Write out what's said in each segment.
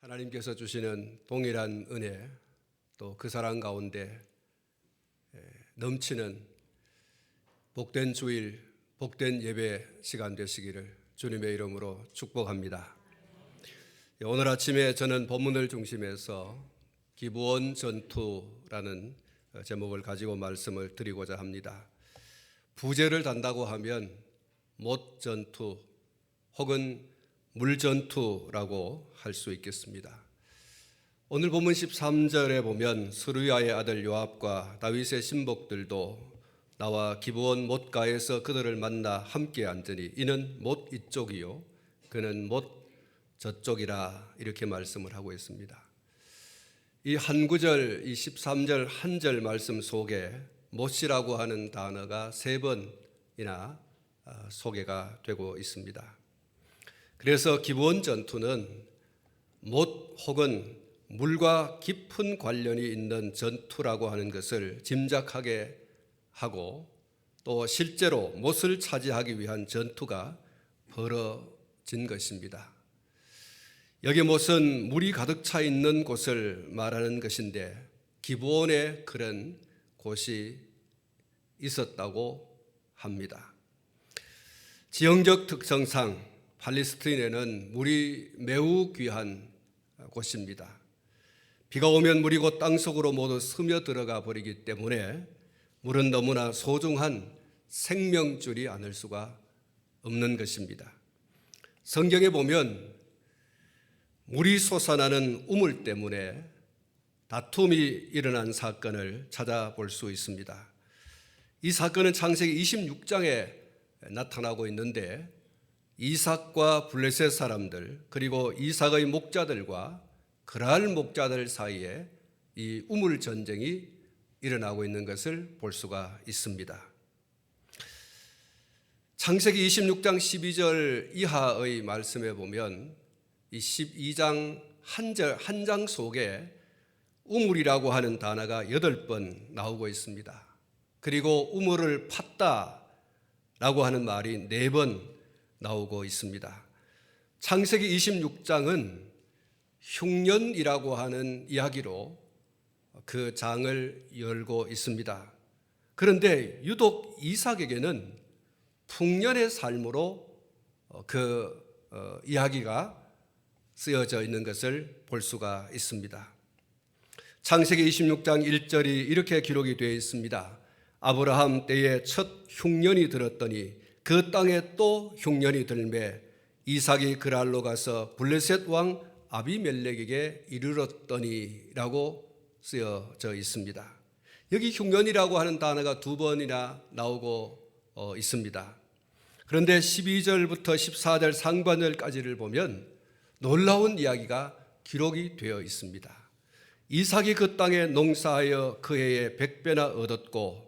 하나님께서 주시는 동일한 은혜, 또 그 사랑 가운데 넘치는 복된 주일, 복된 예배 시간 되시기를 주님의 이름으로 축복합니다. 오늘 아침에 저는 본문을 중심해서 기브온 전투라는 제목을 가지고 말씀을 드리고자 합니다. 부제를 단다고 하면 못 전투 혹은 물전투라고 할 수 있겠습니다. 오늘 본문 13절에 보면 스루야의 아들 요압과 다윗의 신복들도 나와 기브온 못가에서 그들을 만나 함께 앉으니 이는 못 이쪽이요 그는 못 저쪽이라 이렇게 말씀을 하고 있습니다. 이 한 구절, 이 13절 한 절 말씀 속에 못이라고 하는 단어가 3번이나 소개가 되고 있습니다. 그래서 기브온 전투는 못 혹은 물과 깊은 관련이 있는 전투라고 하는 것을 짐작하게 하고 또 실제로 못을 차지하기 위한 전투가 벌어진 것입니다. 여기 못은 물이 가득 차 있는 곳을 말하는 것인데 기브온에 그런 곳이 있었다고 합니다. 지형적 특성상 팔레스타인에는 물이 매우 귀한 곳입니다. 비가 오면 물이 곧 땅속으로 모두 스며 들어가 버리기 때문에 물은 너무나 소중한 생명줄이 아닐 수가 없는 것입니다. 성경에 보면 물이 솟아나는 우물 때문에 다툼이 일어난 사건을 찾아볼 수 있습니다. 이 사건은 창세기 26장에 나타나고 있는데 이삭과 블레셋 사람들 그리고 이삭의 목자들과 그랄 목자들 사이에 이 우물 전쟁이 일어나고 있는 것을 볼 수가 있습니다. 창세기 26장 12절 이하의 말씀에 보면 이 12장 한 장 속에 우물이라고 하는 단어가 8번 나오고 있습니다. 그리고 우물을 팠다라고 하는 말이 4번 나오고 있습니다. 창세기 26장은 흉년이라고 하는 이야기로 그 장을 열고 있습니다. 그런데 유독 이삭에게는 풍년의 삶으로 그 이야기가 쓰여져 있는 것을 볼 수가 있습니다. 창세기 26장 1절이 이렇게 기록이 되어 있습니다. 아브라함 때에 첫 흉년이 들었더니 그 땅에 또 흉년이 들매 이삭이 그랄로 가서 블레셋 왕 아비멜렉에게 이르렀더니라고 쓰여져 있습니다. 여기 흉년이라고 하는 단어가 2번이나 나오고 있습니다. 그런데 12절부터 14절 상반절까지를 보면 놀라운 이야기가 기록이 되어 있습니다. 이삭이 그 땅에 농사하여 그 해에 100배나 얻었고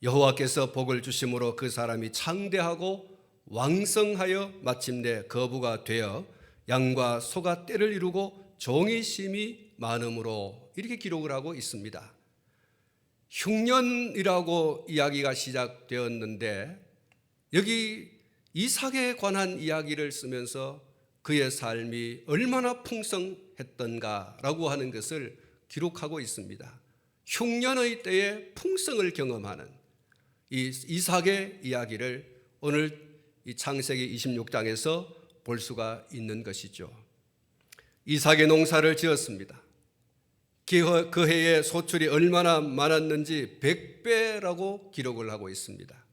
여호와께서 복을 주심으로 그 사람이 창대하고 왕성하여 마침내 거부가 되어 양과 소가 떼를 이루고 종이 심이 많음으로 이렇게 기록을 하고 있습니다. 흉년이라고 이야기가 시작되었는데 여기 이삭에 관한 이야기를 쓰면서 그의 삶이 얼마나 풍성했던가라고 하는 것을 기록하고 있습니다. 흉년의 때에 풍성을 경험하는 이 이삭의 이야기를 오늘 이 창세기 26장에서 볼 수가 있는 것이죠. 이삭의 농사를 지었습니다. 그 해에 소출이 얼마나 많았는지 100배라고 기록을 하고 있습니다.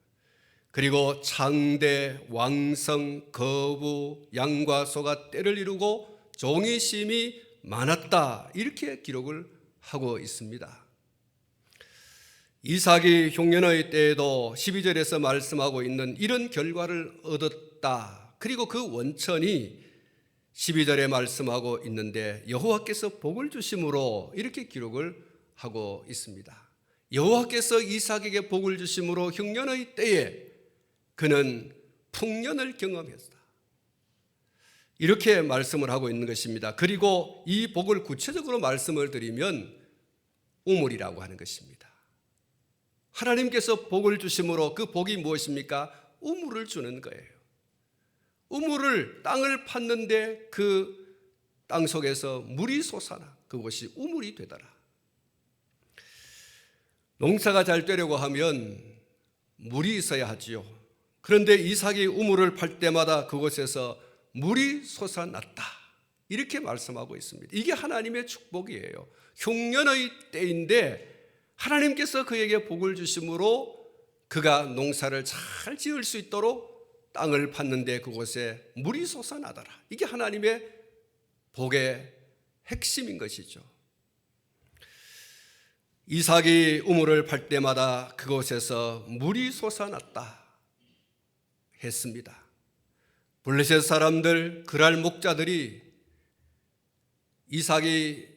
그리고 창대, 왕성, 거부, 양과 소가 떼를 이루고 종이 심이 많았다 이렇게 기록을 하고 있습니다. 이삭이 흉년의 때에도 12절에서 말씀하고 있는 이런 결과를 얻었다. 그리고 그 원천이 12절에 말씀하고 있는데 여호와께서 복을 주심으로 이렇게 기록을 하고 있습니다. 여호와께서 이삭에게 복을 주심으로 흉년의 때에 그는 풍년을 경험했다. 이렇게 말씀을 하고 있는 것입니다. 그리고 이 복을 구체적으로 말씀을 드리면 우물이라고 하는 것입니다. 하나님께서 복을 주심으로 그 복이 무엇입니까? 우물을 주는 거예요. 우물을 땅을 팠는데 그 땅 속에서 물이 솟아나 그곳이 우물이 되더라. 농사가 잘 되려고 하면 물이 있어야 하지요. 그런데 이삭이 우물을 팔 때마다 그곳에서 물이 솟아났다. 이렇게 말씀하고 있습니다. 이게 하나님의 축복이에요. 흉년의 때인데 하나님께서 그에게 복을 주심으로 그가 농사를 잘 지을 수 있도록 땅을 팠는데 그곳에 물이 솟아나더라. 이게 하나님의 복의 핵심인 것이죠. 이삭이 우물을 팔 때마다 그곳에서 물이 솟아났다 했습니다. 블레셋 사람들, 그랄 목자들이 이삭이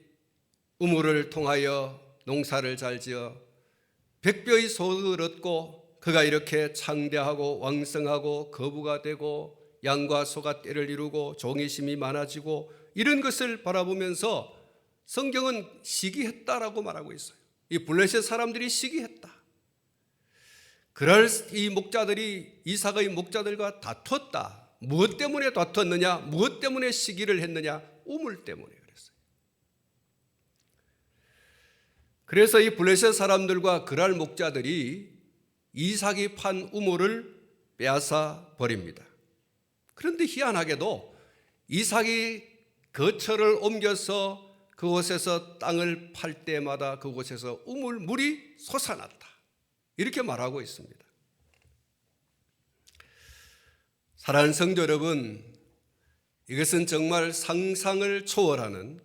우물을 통하여 농사를 잘 지어 백배의 소득을 얻고 그가 이렇게 창대하고 왕성하고 거부가 되고 양과 소가 떼를 이루고 종이심이 많아지고 이런 것을 바라보면서 성경은 시기했다라고 말하고 있어요. 이 블레셋 사람들이 시기했다. 그럴 이 목자들이 이삭의 목자들과 다퉜다. 무엇 때문에 다퉜느냐? 무엇 때문에 시기를 했느냐? 우물 때문에 그랬어요. 그래서 이 블레셋 사람들과 그랄 목자들이 이삭이 판 우물을 빼앗아 버립니다. 그런데 희한하게도 이삭이 거처를 옮겨서 그곳에서 땅을 팔 때마다 그곳에서 물이 솟아났다. 이렇게 말하고 있습니다. 사랑하는 성도 여러분, 이것은 정말 상상을 초월하는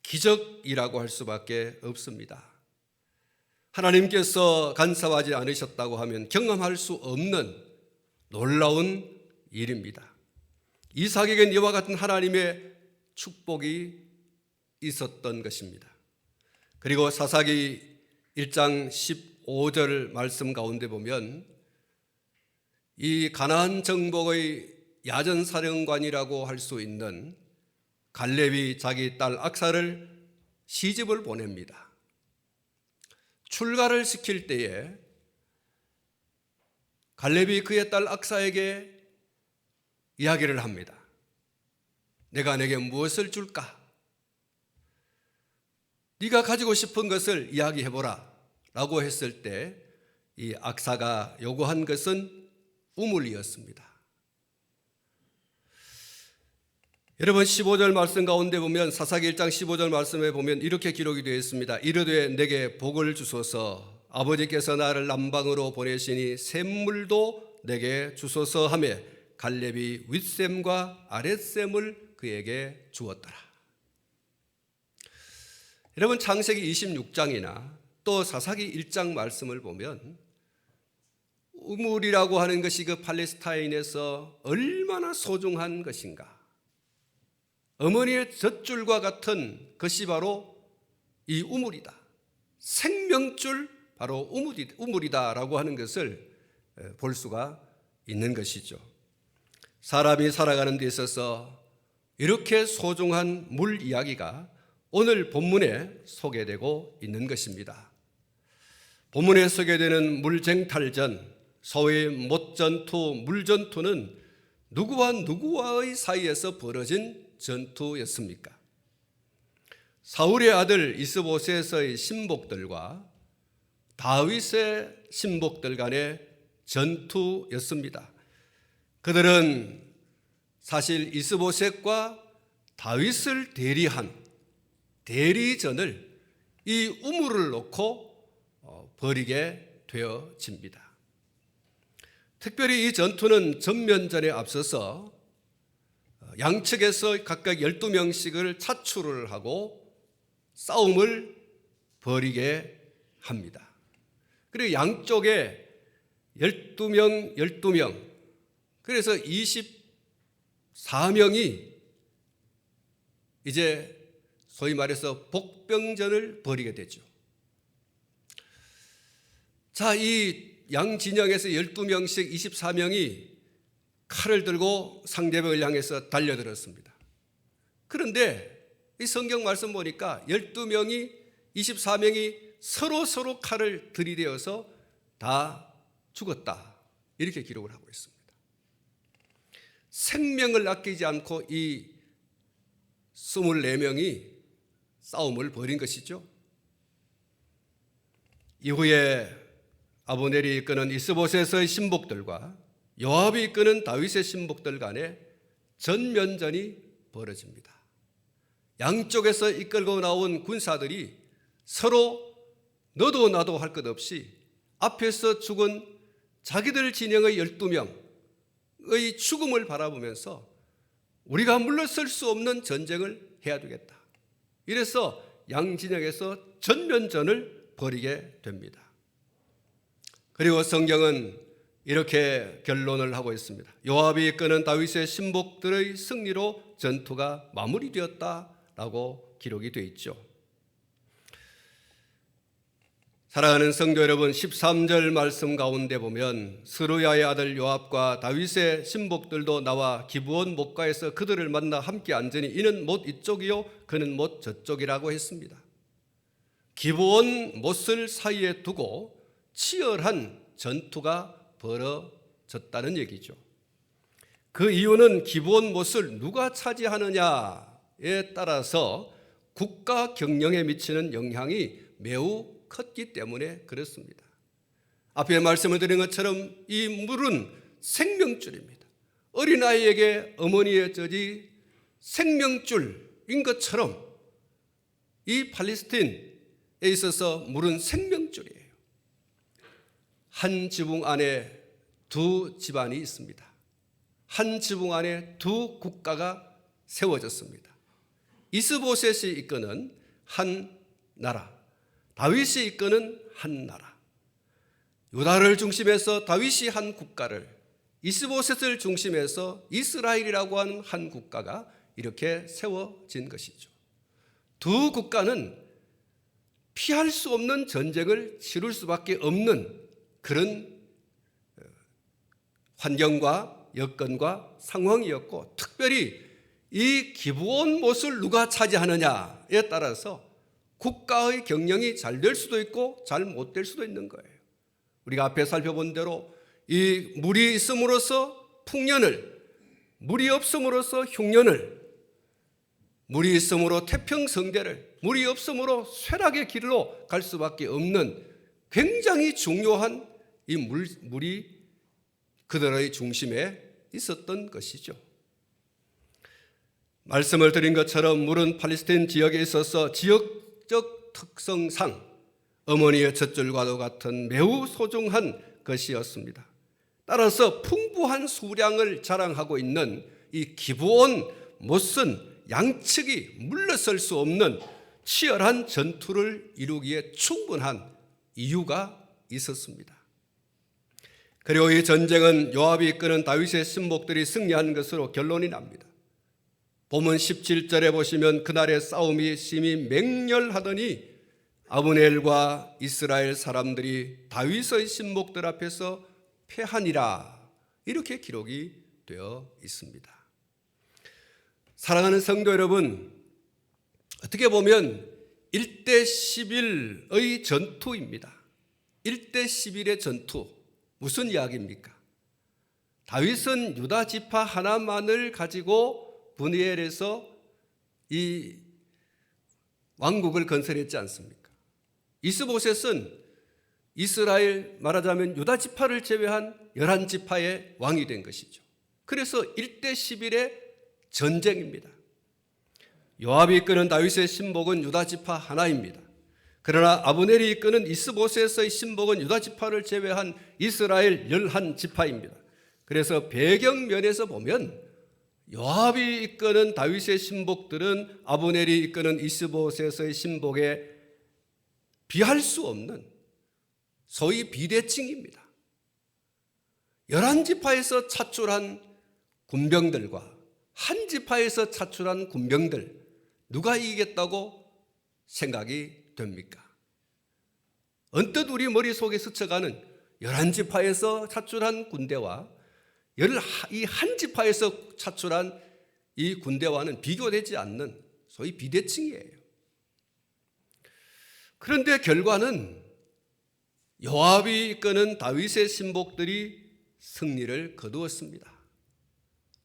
기적이라고 할 수밖에 없습니다. 하나님께서 간섭하지 않으셨다고 하면 경험할 수 없는 놀라운 일입니다. 이삭에겐 이와 같은 하나님의 축복이 있었던 것입니다. 그리고 사사기 1장 15절 말씀 가운데 보면 이 가나안 정복의 야전사령관이라고 할 수 있는 갈렙이 자기 딸 악사를 시집을 보냅니다. 출가를 시킬 때에 갈렙이 그의 딸 악사에게 이야기를 합니다. 내가 내게 무엇을 줄까? 네가 가지고 싶은 것을 이야기해보라 라고 했을 때 이 악사가 요구한 것은 우물이었습니다. 여러분 15절 말씀 가운데 보면 사사기 1장 15절 말씀에 보면 이렇게 기록이 되어 있습니다. 이르되 내게 복을 주소서 아버지께서 나를 남방으로 보내시니 샘물도 내게 주소서 하며 갈렙이 윗샘과 아랫샘을 그에게 주었더라. 여러분 창세기 26장이나 또 사사기 1장 말씀을 보면 우물이라고 하는 것이 그 팔레스타인에서 얼마나 소중한 것인가. 어머니의 젖줄과 같은 것이 바로 이 우물이다. 생명줄 바로 우물이다라고 하는 것을 볼 수가 있는 것이죠. 사람이 살아가는 데 있어서 이렇게 소중한 물 이야기가 오늘 본문에 소개되고 있는 것입니다. 본문에 소개되는 물쟁탈전, 소위 못전투, 물전투는 누구와 누구와의 사이에서 벌어진 전투였습니까? 사울의 아들 이스보셋의 신복들과 다윗의 신복들 간의 전투였습니다. 그들은 사실 이스보셋과 다윗을 대리한 대리전을 이 우물을 놓고 벌이게 되어집니다. 특별히 이 전투는 전면전에 앞서서 양측에서 각각 12명씩을 차출을 하고 싸움을 벌이게 합니다. 그리고 양쪽에 12명, 12명, 그래서 24명이 이제 소위 말해서 복병전을 벌이게 되죠. 자, 이 양 진영에서 12명씩 24명이 칼을 들고 상대방을 향해서 달려들었습니다. 그런데 이 성경 말씀 보니까 12명이 24명이 서로 칼을 들이대어서 다 죽었다. 이렇게 기록을 하고 있습니다. 생명을 아끼지 않고 이 24명이 싸움을 벌인 것이죠. 이후에 아브넬이 이끄는 이스보셋의 신복들과 요압이 이끄는 다윗의 신복들 간에 전면전이 벌어집니다. 양쪽에서 이끌고 나온 군사들이 서로 너도 나도 할 것 없이 앞에서 죽은 자기들 진영의 12명의 죽음을 바라보면서 우리가 물러설 수 없는 전쟁을 해야 되겠다. 이래서 양진영에서 전면전을 벌이게 됩니다. 그리고 성경은 이렇게 결론을 하고 있습니다. 요압이 이끄는 다윗의 신복들의 승리로 전투가 마무리되었다라고 기록이 되어 있죠. 사랑하는 성도 여러분, 13절 말씀 가운데 보면 스루야의 아들 요압과 다윗의 신복들도 나와 기브온 못가에서 그들을 만나 함께 앉으니 이는 못 이쪽이요 그는 못 저쪽이라고 했습니다. 기브온 못을 사이에 두고 치열한 전투가 벌어졌다는 얘기죠. 그 이유는 기브온 못을 누가 차지하느냐에 따라서 국가 경영에 미치는 영향이 매우 컸기 때문에 그렇습니다. 앞에 말씀을 드린 것처럼 이 물은 생명줄입니다. 어린아이에게 어머니의 젖이 생명줄인 것처럼 이 팔레스틴에 있어서 물은 생명줄이에요. 한 지붕 안에 두 집안이 있습니다. 한 지붕 안에 두 국가가 세워졌습니다. 이스보셋이 이끄는 한 나라, 다윗이 이끄는 한 나라, 유다를 중심해서 다윗이 한 국가를, 이스보셋을 중심해서 이스라엘이라고 하는 한 국가가 이렇게 세워진 것이죠. 두 국가는 피할 수 없는 전쟁을 치룰 수밖에 없는 그런 환경과 여건과 상황이었고, 특별히 이 기브온 못을 누가 차지하느냐에 따라서 국가의 경영이 잘 될 수도 있고 잘 못 될 수도 있는 거예요. 우리가 앞에 살펴본 대로 이 물이 있음으로써 풍년을, 물이 없음으로써 흉년을, 물이 있음으로 태평성대를, 물이 없음으로 쇠락의 길로 갈 수밖에 없는 굉장히 중요한 이 물이 그들의 중심에 있었던 것이죠. 말씀을 드린 것처럼 물은 팔레스타인 지역에 있어서 지역적 특성상 어머니의 젖줄과도 같은 매우 소중한 것이었습니다. 따라서 풍부한 수량을 자랑하고 있는 이 기브온 못은 양측이 물러설 수 없는 치열한 전투를 이루기에 충분한 이유가 있었습니다. 그리고 이 전쟁은 요압이 이끄는 다윗의 신복들이 승리한 것으로 결론이 납니다. 본문 17절에 보시면 그날의 싸움이 심히 맹렬하더니 아브넬과 이스라엘 사람들이 다윗의 신복들 앞에서 패하니라, 이렇게 기록이 되어 있습니다. 사랑하는 성도 여러분, 어떻게 보면 1대 11의 전투입니다. 1대 11의 전투, 무슨 이야기입니까? 다윗은 유다 지파 하나만을 가지고 브니엘에서 이 왕국을 건설했지 않습니까? 이스보셋은 이스라엘, 말하자면 유다 지파를 제외한 11지파의 왕이 된 것이죠. 그래서 1대 11의 전쟁입니다. 요압이 이끄는 다윗의 신복은 유다 지파 하나입니다. 그러나 아브넬이 이끄는 이스보셋의 신복은 유다 지파를 제외한 이스라엘 11지파입니다. 그래서 배경면에서 보면 요압이 이끄는 다윗의 신복들은 아브넬이 이끄는 이스보셋의 신복에 비할 수 없는 소위 비대칭입니다. 11지파에서 차출한 군병들과 한 지파에서 차출한 군병들, 누가 이기겠다고 생각이 됩니까? 언뜻 우리 머릿속에 스쳐가는 11지파에서 차출한 군대와 이 한 지파에서 차출한 이 군대와는 비교되지 않는 소위 비대칭이에요. 그런데 결과는 요압이 이끄는 다윗의 신복들이 승리를 거두었습니다.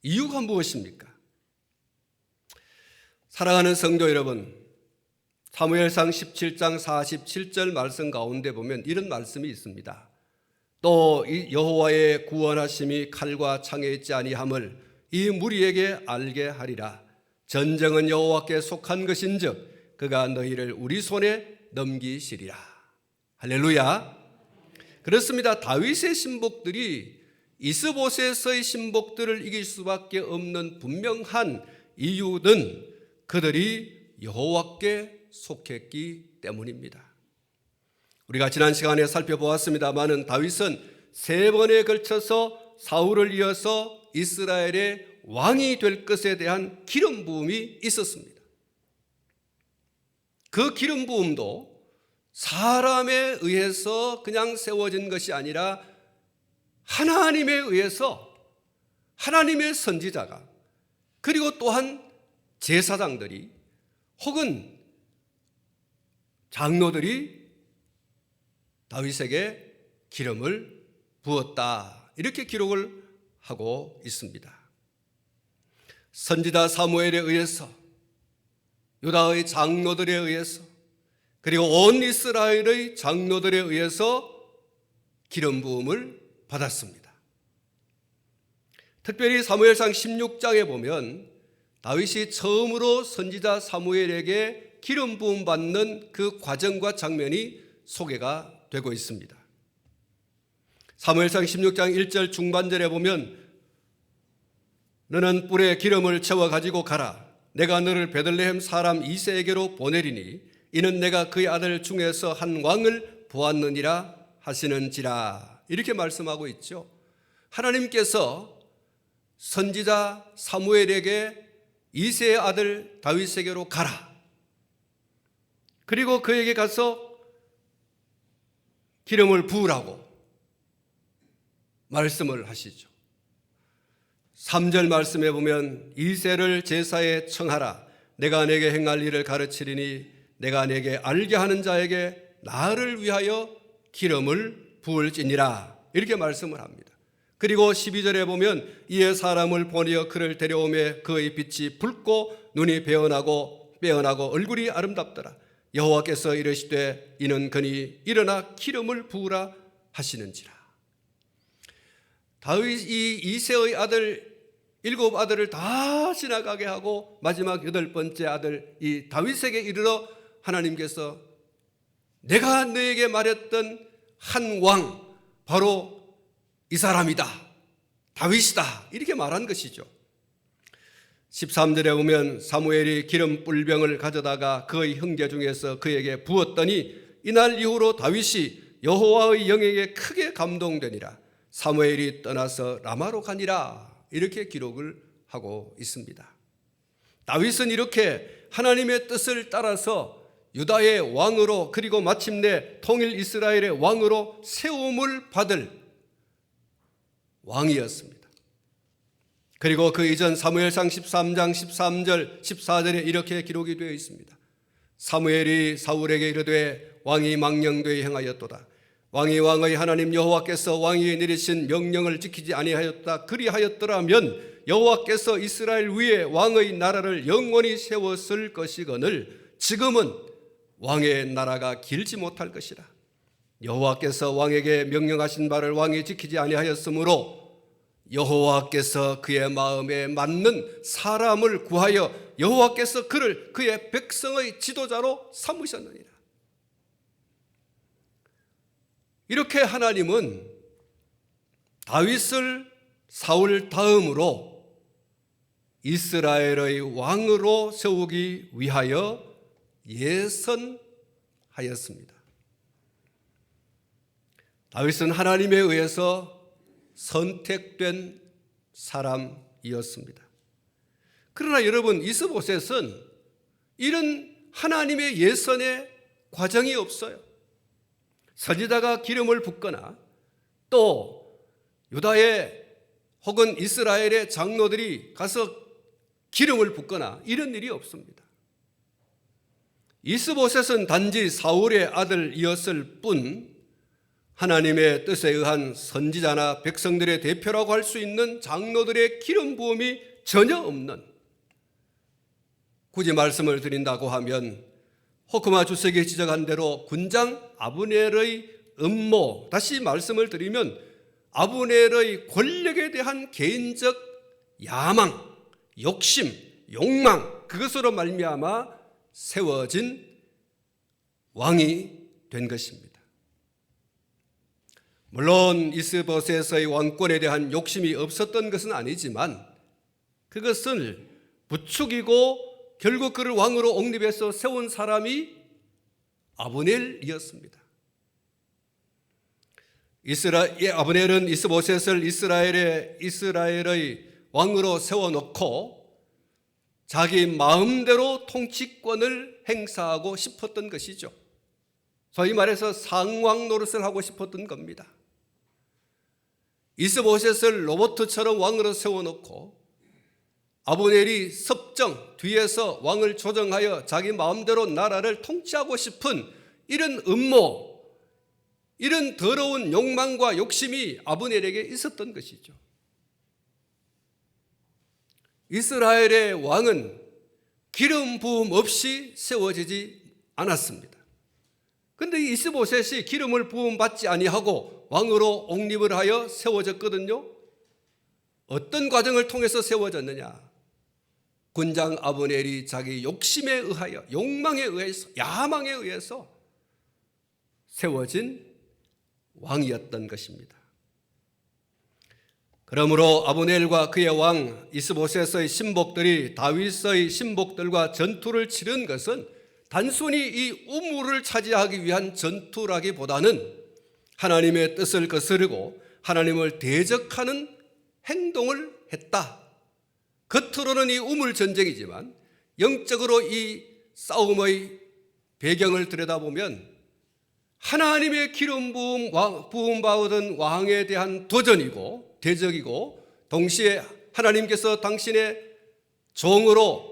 이유가 무엇입니까? 사랑하는 성도 여러분, 사무엘상 17장 47절 말씀 가운데 보면 이런 말씀이 있습니다. 또 여호와의 구원하심이 칼과 창에 있지 아니함을 이 무리에게 알게 하리라. 전쟁은 여호와께 속한 것인즉 그가 너희를 우리 손에 넘기시리라. 할렐루야. 그렇습니다. 다윗의 신복들이 이스보셋의 신복들을 이길 수밖에 없는 분명한 이유는 그들이 여호와께 속했기 때문입니다. 우리가 지난 시간에 살펴보았습니다마는 다윗은 3번에 걸쳐서 사울을 이어서 이스라엘의 왕이 될 것에 대한 기름 부음이 있었습니다. 그 기름 부음도 사람에 의해서 그냥 세워진 것이 아니라 하나님에 의해서 하나님의 선지자가 그리고 또한 제사장들이 혹은 장로들이 다윗에게 기름을 부었다, 이렇게 기록을 하고 있습니다. 선지자 사무엘에 의해서, 유다의 장로들에 의해서, 그리고 온 이스라엘의 장로들에 의해서 기름 부음을 받았습니다. 특별히 사무엘상 16장에 보면 다윗이 처음으로 선지자 사무엘에게 기름 부음 받는 그 과정과 장면이 소개가 되고 있습니다. 사무엘상 16장 1절 중반절에 보면 너는 뿔에 기름을 채워 가지고 가라. 내가 너를 베들레헴 사람 이새에게로 보내리니 이는 내가 그의 아들 중에서 한 왕을 보았느니라 하시는지라. 이렇게 말씀하고 있죠. 하나님께서 선지자 사무엘에게 이새의 아들 다윗에게로 가라. 그리고 그에게 가서 기름을 부으라고 말씀을 하시죠. 3절 말씀에 보면 이새를 제사에 청하라. 내가 내게 행할 일을 가르치리니 내가 내게 알게 하는 자에게 나를 위하여 기름을 부을지니라. 이렇게 말씀을 합니다. 그리고 12절에 보면 이에 사람을 보내어 그를 데려오매 그의 빛이 붉고 눈이 빼어나고 얼굴이 아름답더라. 여호와께서 이르시되 이는 그니 일어나 기름을 부으라 하시는지라. 다윗이 이새의 아들 7 아들을 다 지나가게 하고 마지막 8번째 아들 이 다윗에게 이르러 하나님께서 내가 너에게 말했던 한 왕 바로 이 사람이다, 다윗이다, 이렇게 말한 것이죠. 13절에 보면 사무엘이 기름 뿔병을 가져다가 그의 형제 중에서 그에게 부었더니 이날 이후로 다윗이 여호와의 영에게 크게 감동되니라. 사무엘이 떠나서 라마로 가니라. 이렇게 기록을 하고 있습니다. 다윗은 이렇게 하나님의 뜻을 따라서 유다의 왕으로 그리고 마침내 통일 이스라엘의 왕으로 세움을 받을 왕이었습니다. 그리고 그 이전 사무엘상 13장 13절 14절에 이렇게 기록이 되어 있습니다. 사무엘이 사울에게 이르되 왕이 망령되이 행하였도다. 왕이 왕의 하나님 여호와께서 왕위에 내리신 명령을 지키지 아니하였다. 그리하였더라면 여호와께서 이스라엘 위에 왕의 나라를 영원히 세웠을 것이거늘 지금은 왕의 나라가 길지 못할 것이라. 여호와께서 왕에게 명령하신 바를 왕이 지키지 아니하였으므로 여호와께서 그의 마음에 맞는 사람을 구하여 여호와께서 그를 그의 백성의 지도자로 삼으셨느니라. 이렇게 하나님은 다윗을 사울 다음으로 이스라엘의 왕으로 세우기 위하여 예선하였습니다. 다윗은 하나님에 의해서 선택된 사람이었습니다. 그러나 여러분, 이스보셋은 이런 하나님의 예선의 과정이 없어요. 선지자가 기름을 붓거나 또 유다의 혹은 이스라엘의 장로들이 가서 기름을 붓거나 이런 일이 없습니다. 이스보셋은 단지 사울의 아들이었을 뿐 하나님의 뜻에 의한 선지자나 백성들의 대표라고 할 수 있는 장로들의 기름 부음이 전혀 없는 굳이 말씀을 드린다고 하면 호크마 주석이 지적한 대로 군장 아브넬의 음모, 다시 말씀을 드리면 아브넬의 권력에 대한 개인적 야망, 욕심, 욕망, 그것으로 말미암아 세워진 왕이 된 것입니다. 물론 이스보셋의 왕권에 대한 욕심이 없었던 것은 아니지만 그것을 부추기고 결국 그를 왕으로 옹립해서 세운 사람이 아브넬이었습니다. 아브넬은 이스보셋을 이스라엘의 왕으로 세워놓고 자기 마음대로 통치권을 행사하고 싶었던 것이죠. 소위 말해서 상왕 노릇을 하고 싶었던 겁니다. 이스보셋을 로봇처럼 왕으로 세워놓고 아브넬이 섭정 뒤에서 왕을 조정하여 자기 마음대로 나라를 통치하고 싶은 이런 음모, 이런 더러운 욕망과 욕심이 아브넬에게 있었던 것이죠. 이스라엘의 왕은 기름 부음 없이 세워지지 않았습니다. 그런데 이스보셋이 기름을 부음받지 아니하고 왕으로 옹립을 하여 세워졌거든요. 어떤 과정을 통해서 세워졌느냐? 군장 아브넬이 자기 욕심에 의하여, 욕망에 의해서, 야망에 의해서 세워진 왕이었던 것입니다. 그러므로 아브넬과 그의 왕 이스보셋의 신복들이 다윗의 신복들과 전투를 치른 것은 단순히 이 우물을 차지하기 위한 전투라기보다는 하나님의 뜻을 거스르고 하나님을 대적하는 행동을 했다. 겉으로는 이 우물 전쟁이지만 영적으로 이 싸움의 배경을 들여다보면 하나님의 기름 부음 받은 왕에 대한 도전이고 대적이고 동시에 하나님께서 당신의 종으로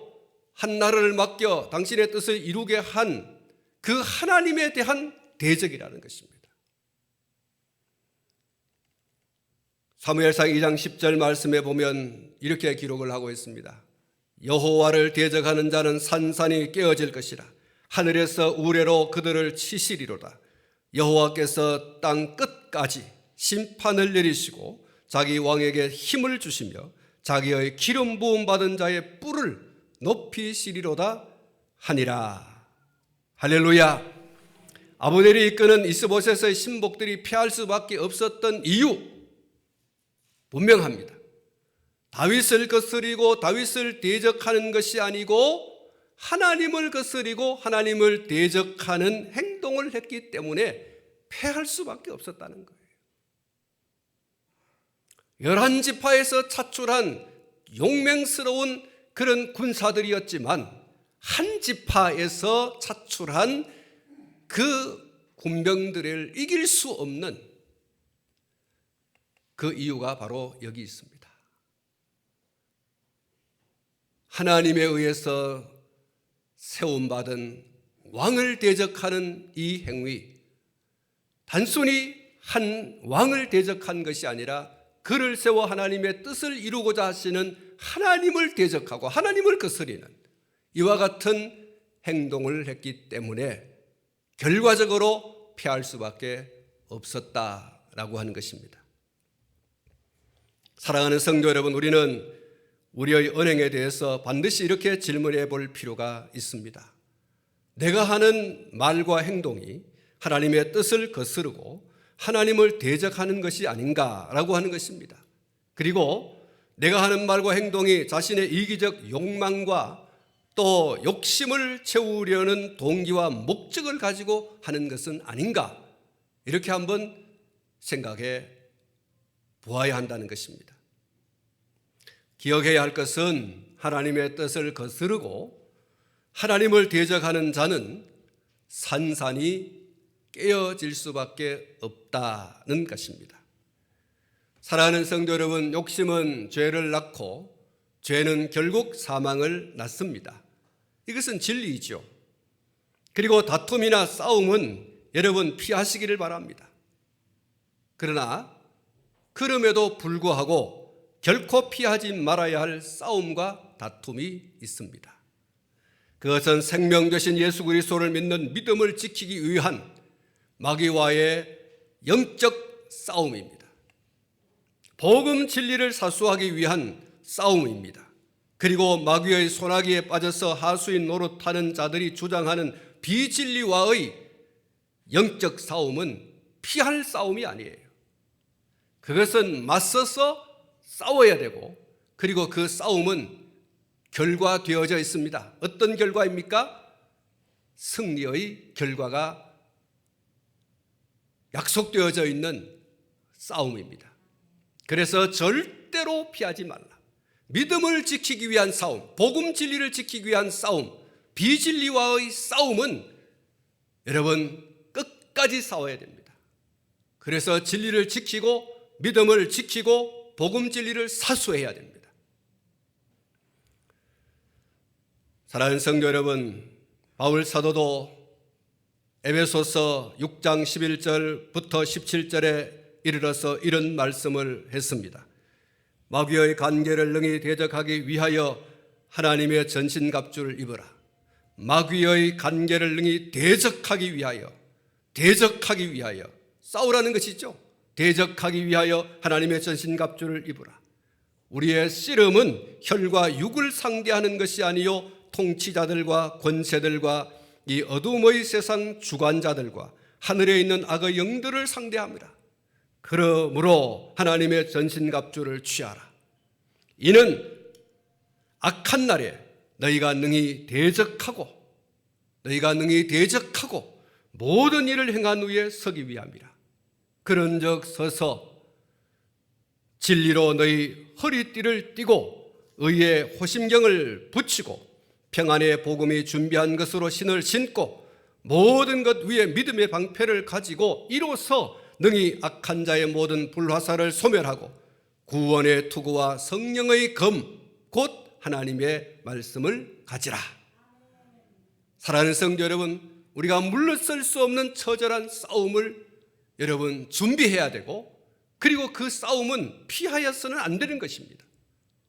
한 나라를 맡겨 당신의 뜻을 이루게 한 그 하나님에 대한 대적이라는 것입니다. 사무엘상 2장 10절 말씀에 보면 이렇게 기록을 하고 있습니다. 여호와를 대적하는 자는 산산이 깨어질 것이라. 하늘에서 우레로 그들을 치시리로다. 여호와께서 땅 끝까지 심판을 내리시고 자기 왕에게 힘을 주시며 자기의 기름 부음 받은 자의 뿔을 높이시리로다 하니라. 할렐루야. 아브넬이 이끄는 이스보셋의 신복들이 피할 수밖에 없었던 이유 분명합니다. 다윗을 거스리고 다윗을 대적하는 것이 아니고 하나님을 거스리고 하나님을 대적하는 행동을 했기 때문에 패할 수밖에 없었다는 거예요. 11지파에서 차출한 용맹스러운 그런 군사들이었지만 한 지파에서 차출한 그 군병들을 이길 수 없는 그 이유가 바로 여기 있습니다. 하나님에 의해서 세움받은 왕을 대적하는 이 행위, 단순히 한 왕을 대적한 것이 아니라 그를 세워 하나님의 뜻을 이루고자 하시는 하나님을 대적하고 하나님을 거스리는 이와 같은 행동을 했기 때문에 결과적으로 패할 수밖에 없었다라고 하는 것입니다. 사랑하는 성도 여러분, 우리는 우리의 언행에 대해서 반드시 이렇게 질문해 볼 필요가 있습니다. 내가 하는 말과 행동이 하나님의 뜻을 거스르고 하나님을 대적하는 것이 아닌가라고 하는 것입니다. 그리고 내가 하는 말과 행동이 자신의 이기적 욕망과 또 욕심을 채우려는 동기와 목적을 가지고 하는 것은 아닌가, 이렇게 한번 생각해 보아야 한다는 것입니다. 기억해야 할 것은 하나님의 뜻을 거스르고 하나님을 대적하는 자는 산산이 깨어질 수밖에 없다는 것입니다. 사랑하는 성도 여러분, 욕심은 죄를 낳고 죄는 결국 사망을 낳습니다. 이것은 진리이죠. 그리고 다툼이나 싸움은 여러분 피하시기를 바랍니다. 그러나 그럼에도 불구하고 결코 피하지 말아야 할 싸움과 다툼이 있습니다. 그것은 생명 되신 예수 그리스도를 믿는 믿음을 지키기 위한 마귀와의 영적 싸움입니다. 복음 진리를 사수하기 위한 싸움입니다. 그리고 마귀의 소나기에 빠져서 하수인 노릇하는 자들이 주장하는 비진리와의 영적 싸움은 피할 싸움이 아니에요. 그것은 맞서서 싸워야 되고, 그리고 그 싸움은 결과되어져 있습니다. 어떤 결과입니까? 승리의 결과가 약속되어져 있는 싸움입니다. 그래서 절대로 피하지 말라. 믿음을 지키기 위한 싸움, 복음 진리를 지키기 위한 싸움, 비진리와의 싸움은 여러분 끝까지 싸워야 됩니다. 그래서 진리를 지키고 믿음을 지키고 복음 진리를 사수해야 됩니다. 사랑하는 성도 여러분, 바울 사도도 에베소서 6장 11절부터 17절에 이르러서 이런 말씀을 했습니다. 마귀의 관계를 능히 대적하기 위하여 하나님의 전신갑주를 입으라. 마귀의 관계를 능히 대적하기 위하여 싸우라는 것이죠. 대적하기 위하여 하나님의 전신갑주를 입으라. 우리의 씨름은 혈과 육을 상대하는 것이 아니요 통치자들과 권세들과 이 어둠의 세상 주관자들과 하늘에 있는 악의 영들을 상대합니다. 그러므로 하나님의 전신갑주를 취하라. 이는 악한 날에 너희가 능히 대적하고 모든 일을 행한 후에 서기 위함이라. 그런즉 서서 진리로 너희 허리띠를 띠고 의의 호심경을 붙이고 평안의 복음이 준비한 것으로 신을 신고 모든 것 위에 믿음의 방패를 가지고 이로써 능히 악한 자의 모든 불화살을 소멸하고 구원의 투구와 성령의 검 곧 하나님의 말씀을 가지라. 사랑하는 성도 여러분, 우리가 물러설 수 없는 처절한 싸움을 여러분 준비해야 되고, 그리고 그 싸움은 피하여서는 안 되는 것입니다.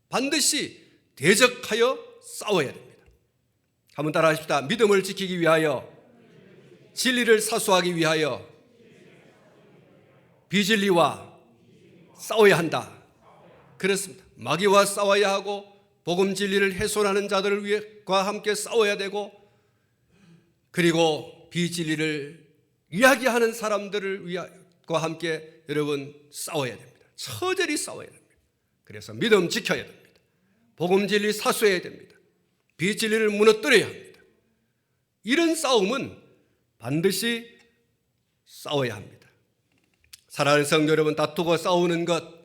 반드시 대적하여 싸워야 됩니다. 한번 따라 하십시다. 믿음을 지키기 위하여, 진리를 사수하기 위하여 비진리와 싸워야 한다. 그렇습니다. 마귀와 싸워야 하고 복음 진리를 훼손하는 자들을 위해과 함께 싸워야 되고, 그리고 비진리를 이야기하는 사람들을 위해과 함께 여러분 싸워야 됩니다. 처절히 싸워야 됩니다. 그래서 믿음 지켜야 됩니다. 복음 진리 사수해야 됩니다. 비진리를 무너뜨려야 합니다. 이런 싸움은 반드시 싸워야 합니다. 사랑하는 성도 여러분, 다투고 싸우는 것,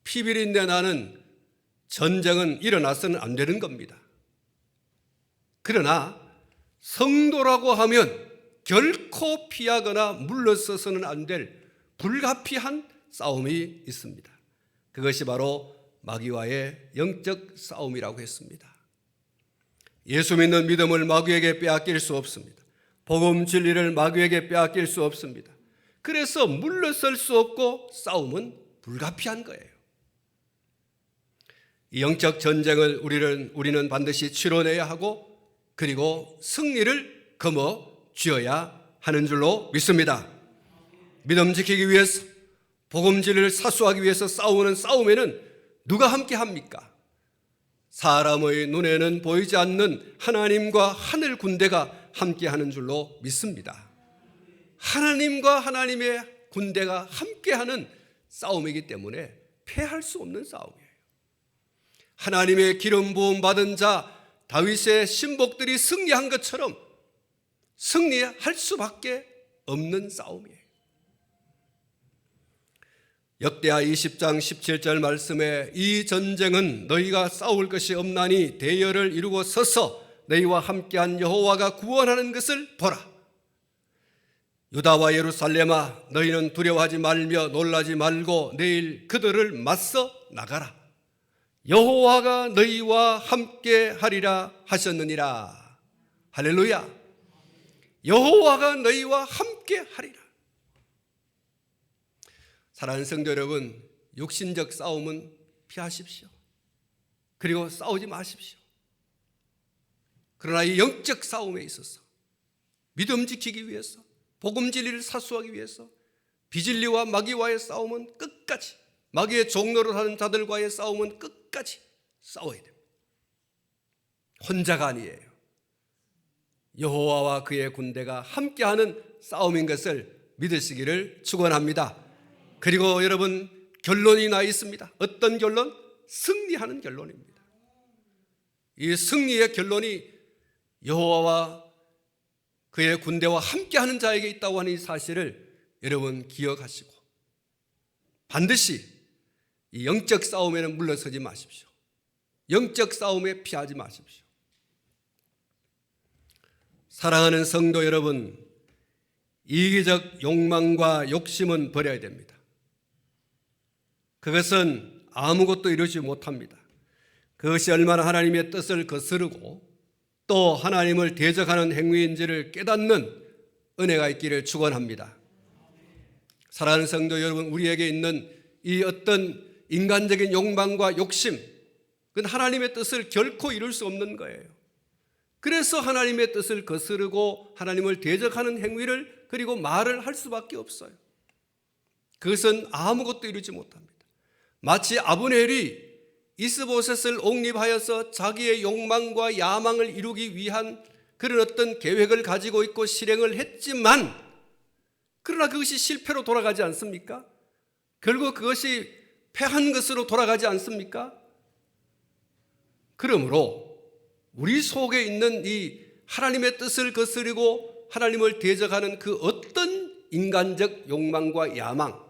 피비린내 나는 전쟁은 일어나서는 안 되는 겁니다. 그러나 성도라고 하면 결코 피하거나 물러서서는 안 될 불가피한 싸움이 있습니다. 그것이 바로 마귀와의 영적 싸움이라고 했습니다. 예수 믿는 믿음을 마귀에게 빼앗길 수 없습니다. 복음 진리를 마귀에게 빼앗길 수 없습니다. 그래서 물러설 수 없고 싸움은 불가피한 거예요. 이 영적 전쟁을 우리는 반드시 치러내야 하고, 그리고 승리를 거머쥐어야 하는 줄로 믿습니다. 믿음 지키기 위해서, 복음 진리를 사수하기 위해서 싸우는 싸움에는 누가 함께 합니까? 사람의 눈에는 보이지 않는 하나님과 하늘 군대가 함께 하는 줄로 믿습니다. 하나님과 하나님의 군대가 함께하는 싸움이기 때문에 패할 수 없는 싸움이에요. 하나님의 기름 부음 받은 자 다윗의 신복들이 승리한 것처럼 승리할 수밖에 없는 싸움이에요. 역대하 20장 17절 말씀에 이 전쟁은 너희가 싸울 것이 없나니 대열을 이루고 서서 너희와 함께한 여호와가 구원하는 것을 보라. 유다와 예루살렘아, 너희는 두려워하지 말며 놀라지 말고 내일 그들을 맞서 나가라. 여호와가 너희와 함께 하리라 하셨느니라. 할렐루야. 여호와가 너희와 함께 하리라. 사랑하는 성도 여러분, 육신적 싸움은 피하십시오. 그리고 싸우지 마십시오. 그러나 이 영적 싸움에 있어서 믿음 지키기 위해서, 복음 진리를 사수하기 위해서 비진리와 마귀와의 싸움은 끝까지, 마귀의 종로를 하는 자들과의 싸움은 끝까지 싸워야 됩니다. 혼자가 아니에요. 여호와와 그의 군대가 함께하는 싸움인 것을 믿으시기를 축원합니다. 그리고 여러분, 결론이 나 있습니다. 어떤 결론? 승리하는 결론입니다. 이 승리의 결론이 여호와와 그의 군대와 함께하는 자에게 있다고 하는 이 사실을 여러분 기억하시고 반드시 이 영적 싸움에는 물러서지 마십시오. 영적 싸움에 피하지 마십시오. 사랑하는 성도 여러분, 이기적 욕망과 욕심은 버려야 됩니다. 그것은 아무것도 이루지 못합니다. 그것이 얼마나 하나님의 뜻을 거스르고 또 하나님을 대적하는 행위인지를 깨닫는 은혜가 있기를 축원합니다. 사랑하는 성도 여러분, 우리에게 있는 이 어떤 인간적인 욕망과 욕심, 그건 하나님의 뜻을 결코 이룰 수 없는 거예요. 그래서 하나님의 뜻을 거스르고 하나님을 대적하는 행위를 그리고 말을 할 수밖에 없어요. 그것은 아무것도 이루지 못합니다. 마치 아브넬이 이스보셋을 옹립하여서 자기의 욕망과 야망을 이루기 위한 그런 어떤 계획을 가지고 있고 실행을 했지만, 그러나 그것이 실패로 돌아가지 않습니까? 결국 그것이 패한 것으로 돌아가지 않습니까? 그러므로 우리 속에 있는 이 하나님의 뜻을 거스르고 하나님을 대적하는 그 어떤 인간적 욕망과 야망,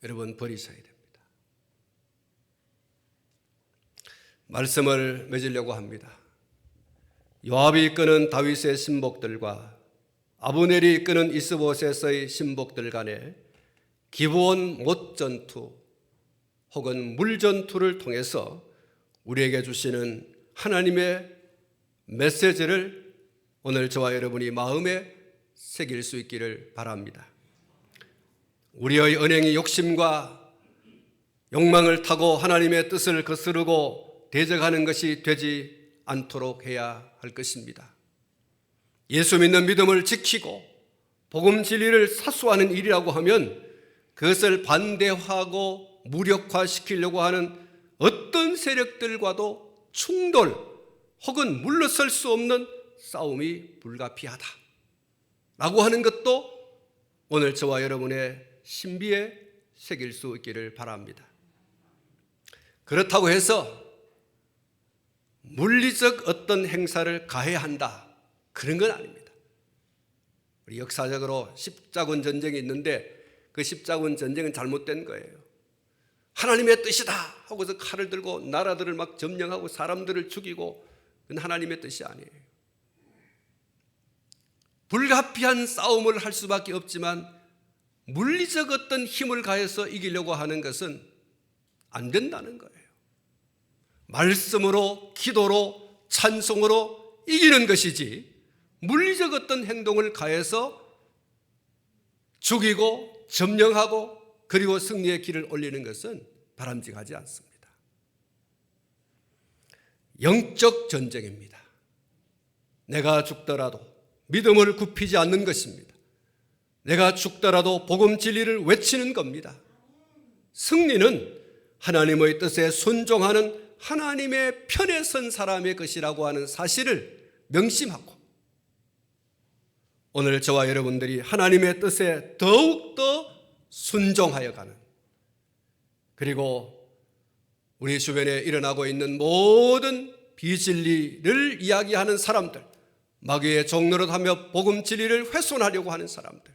여러분 버리셔야 됩니다. 말씀을 맺으려고 합니다. 요압이 이끄는 다윗의 신복들과 아브넬이 이끄는 이스보셋의 신복들 간에 기브온 못 전투 혹은 물 전투를 통해서 우리에게 주시는 하나님의 메시지를 오늘 저와 여러분이 마음에 새길 수 있기를 바랍니다. 우리의 언행이 욕심과 욕망을 타고 하나님의 뜻을 거스르고 대적하는 것이 되지 않도록 해야 할 것입니다. 예수 믿는 믿음을 지키고 복음 진리를 사수하는 일이라고 하면 그것을 반대하고 무력화시키려고 하는 어떤 세력들과도 충돌 혹은 물러설 수 없는 싸움이 불가피하다 라고 하는 것도 오늘 저와 여러분의 신비에 새길 수 있기를 바랍니다. 그렇다고 해서 물리적 어떤 행사를 가해야 한다, 그런 건 아닙니다. 우리 역사적으로 십자군 전쟁이 있는데 그 십자군 전쟁은 잘못된 거예요. 하나님의 뜻이다 하고서 칼을 들고 나라들을 막 점령하고 사람들을 죽이고, 그건 하나님의 뜻이 아니에요. 불가피한 싸움을 할 수밖에 없지만 물리적 어떤 힘을 가해서 이기려고 하는 것은 안 된다는 거예요. 말씀으로, 기도로, 찬송으로 이기는 것이지 물리적 어떤 행동을 가해서 죽이고 점령하고 그리고 승리의 길을 올리는 것은 바람직하지 않습니다. 영적 전쟁입니다. 내가 죽더라도 믿음을 굽히지 않는 것입니다. 내가 죽더라도 복음 진리를 외치는 겁니다. 승리는 하나님의 뜻에 순종하는 하나님의 편에 선 사람의 것이라고 하는 사실을 명심하고 오늘 저와 여러분들이 하나님의 뜻에 더욱더 순종하여 가는, 그리고 우리 주변에 일어나고 있는 모든 비진리를 이야기하는 사람들, 마귀의 종노릇하며 복음 진리를 훼손하려고 하는 사람들,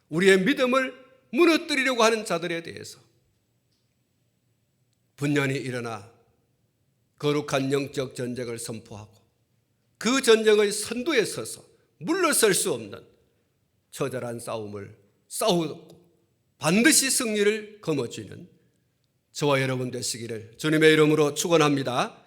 우리의 믿음을 무너뜨리려고 하는 자들에 대해서 분연히 일어나 거룩한 영적 전쟁을 선포하고 그 전쟁의 선두에 서서 물러설 수 없는 처절한 싸움을 싸우고 반드시 승리를 거머쥐는 저와 여러분 되시기를 주님의 이름으로 축원합니다.